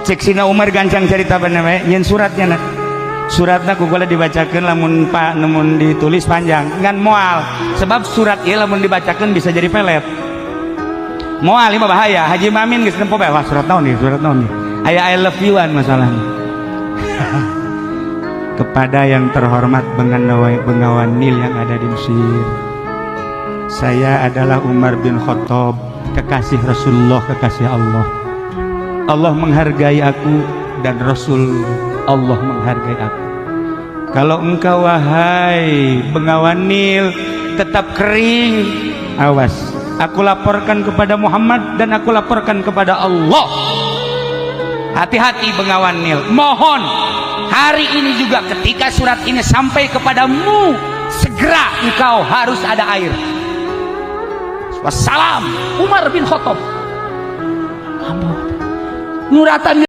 cek Sina Umar gancang cerita bener nyen suratnya suratnya kukula dibacakan lamun pak namun ditulis panjang ngan moal sebab surat ieu lamun dibacakan bisa jadi pelet moal ini bahaya. Haji Mamin geus nempo bae wah surat naon nih aya I love you-an masalahnya. Kepada yang terhormat Bengawan Nil yang ada di Mesir, saya adalah Umar bin Khattab, kekasih Rasulullah, kekasih Allah. Allah menghargai aku dan Rasul Allah menghargai aku. Kalau engkau wahai Bengawan Nil tetap kering, awas, aku laporkan kepada Muhammad dan aku laporkan kepada Allah. Hati-hati Bengawan Nil, mohon hari ini juga ketika surat ini sampai kepadamu segera engkau harus ada air. Wassalam Umar bin Khattab. Nuratan